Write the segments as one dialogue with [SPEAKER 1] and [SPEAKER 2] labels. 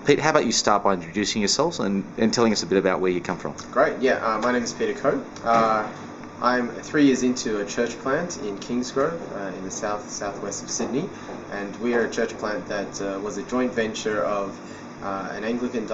[SPEAKER 1] Pete, how about you start by introducing yourselves and telling us a bit about where you come from?
[SPEAKER 2] Great, yeah. My name is Peter Coe. I'm 3 years into a church plant in Kingsgrove in the southwest of Sydney, and we are a church plant that was a joint venture of an Anglican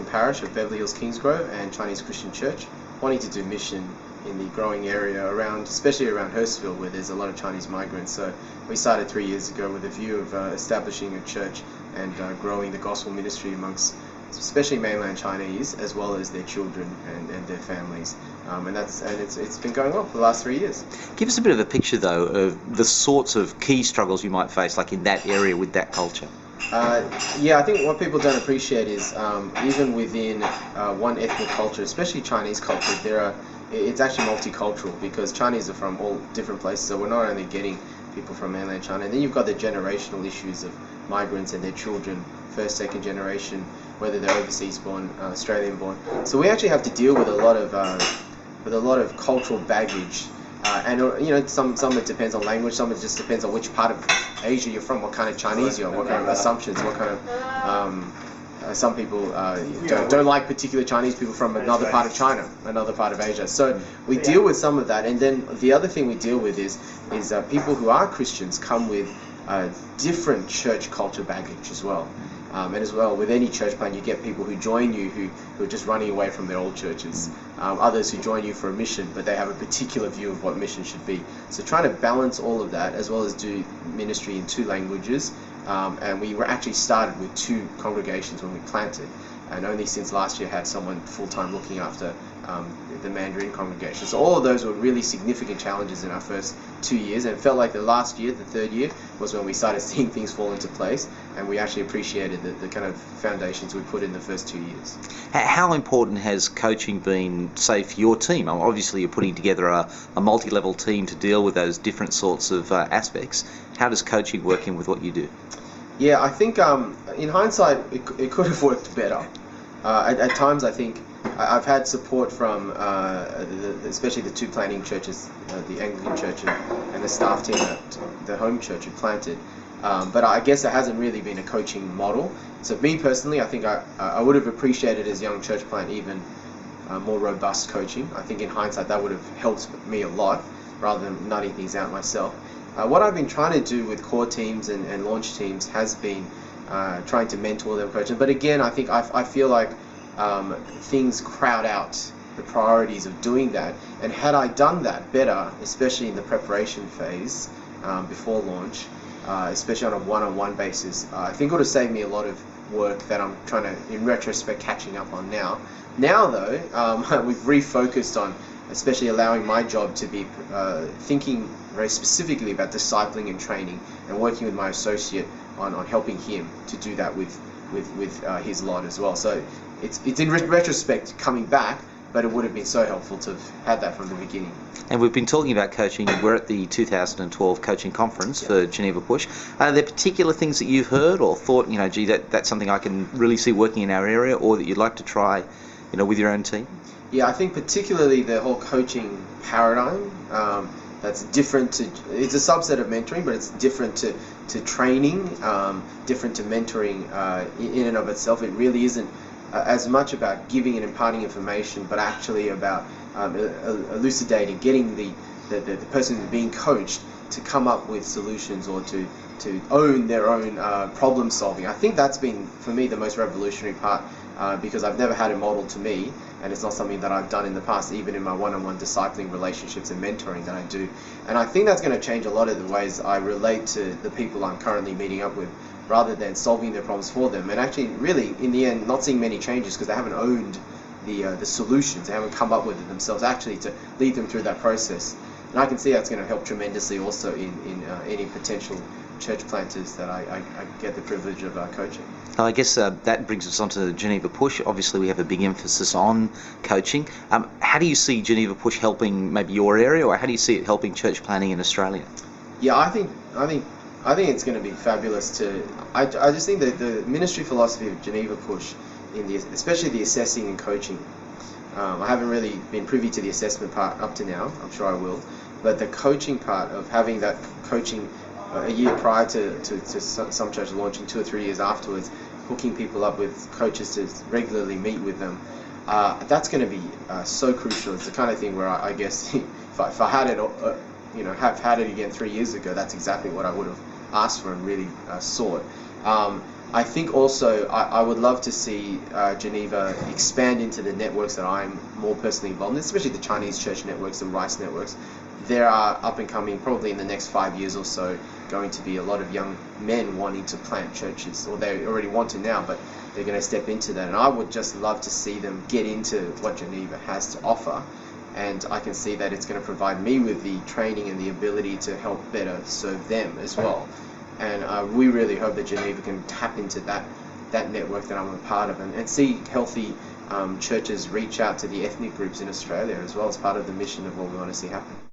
[SPEAKER 2] parish of Beverly Hills Kingsgrove and Chinese Christian Church, wanting to do mission in the growing area around, especially around Hurstville, where there's a lot of Chinese migrants. So we started 3 years ago with a view of establishing a church and growing the gospel ministry amongst especially mainland Chinese, as well as their children and their families, and it's been going on for the last 3 years.
[SPEAKER 1] Give us a bit of a picture, though, of the sorts of key struggles you might face, like in that area with that culture.
[SPEAKER 2] Yeah, I think what people don't appreciate is even within one ethnic culture, especially Chinese culture, it's actually multicultural, because Chinese are from all different places. So we're not only getting people from mainland China, and then you've got the generational issues of migrants and their children, first, second generation, whether they're overseas born, Australian born. So we actually have to deal with a lot of cultural baggage, and some it depends on language, some it just depends on which part of Asia you're from, what kind of Chinese you are, what kind of assumptions, what kind of some people don't like particular Chinese people from another part of China, another part of Asia. So we deal with some of that, and then the other thing we deal with is people who are Christians come with different church culture baggage as well. And as well, with any church plant, you get people who join you who are just running away from their old churches. Others who join you for a mission, but they have a particular view of what mission should be. So trying to balance all of that, as well as do ministry in 2 languages. And we were actually started with 2 congregations when we planted, and only since last year had someone full-time looking after the Mandarin congregation. So all of those were really significant challenges in our first 2 years, and it felt like the last year, the 3rd year, was when we started seeing things fall into place, and we actually appreciated the kind of foundations we put in the first 2 years.
[SPEAKER 1] How important has coaching been, say, for your team? Obviously you're putting together a multi-level team to deal with those different sorts of aspects. How does coaching work in with what you do?
[SPEAKER 2] Yeah, I think in hindsight it could have worked better. At times, I think I've had support from especially the 2 planting churches, the Anglican church and the staff team at the home church who planted. But I guess it hasn't really been a coaching model. So me personally, I think I would have appreciated as young church plant even more robust coaching. I think in hindsight that would have helped me a lot, rather than nutting things out myself. What I've been trying to do with core teams and launch teams has been trying to mentor them, coach them. But again, I think I feel like things crowd out the priorities of doing that. And had I done that better, especially in the preparation phase before launch, especially on a one-on-one basis, I think it would have saved me a lot of work that I'm trying to, in retrospect, catching up on now. Now, though, we've refocused on especially allowing my job to be thinking very specifically about discipling and training, and working with my associate on helping him to do that with his lot as well. So it's in retrospect coming back, but it would have been so helpful to have had that from the beginning.
[SPEAKER 1] And we've been talking about coaching. We're at the 2012 coaching conference for Geneva Push. Are there particular things that you've heard or thought, gee, that's something I can really see working in our area, or that you'd like to try, with your own team?
[SPEAKER 2] Yeah, I think particularly the whole coaching paradigm, that's different to, it's a subset of mentoring, but it's different to training, different to mentoring in and of itself. It really isn't as much about giving and imparting information, but actually about elucidating, getting the person who's being coached to come up with solutions, or to own their own problem solving. I think that's been, for me, the most revolutionary part, because I've never had it modeled to me, and it's not something that I've done in the past, even in my one-on-one discipling relationships and mentoring that I do. And I think that's going to change a lot of the ways I relate to the people I'm currently meeting up with, rather than solving their problems for them, and actually really in the end not seeing many changes because they haven't owned the solutions, they haven't come up with it themselves, actually to lead them through that process. And I can see that's going to help tremendously also in any potential church planters that I get the privilege of coaching.
[SPEAKER 1] I guess that brings us on to Geneva Push. Obviously we have a big emphasis on coaching. How do you see Geneva Push helping maybe your area, or how do you see it helping church planning in Australia?
[SPEAKER 2] Yeah, I think it's going to be fabulous I just think that the ministry philosophy of Geneva Push, especially the assessing and coaching, I haven't really been privy to the assessment part up to now, I'm sure I will, but the coaching part of having that coaching a year prior to some churches launching 2 or 3 years afterwards, hooking people up with coaches to regularly meet with them, that's going to be so crucial. It's the kind of thing where I guess if I had it, have had it again 3 years ago, that's exactly what I would have asked for and really sought. I think also I would love to see Geneva expand into the networks that I'm more personally involved in, especially the Chinese church networks, the Rice networks. There are up and coming, probably in the next 5 years or so, going to be a lot of young men wanting to plant churches, or they already want to now, but they're going to step into that. And I would just love to see them get into what Geneva has to offer. And I can see that it's going to provide me with the training and the ability to help better serve them as well. And we really hope that Geneva can tap into that network that I'm a part of, and see healthy churches reach out to the ethnic groups in Australia as well as part of the mission of what we want to see happen.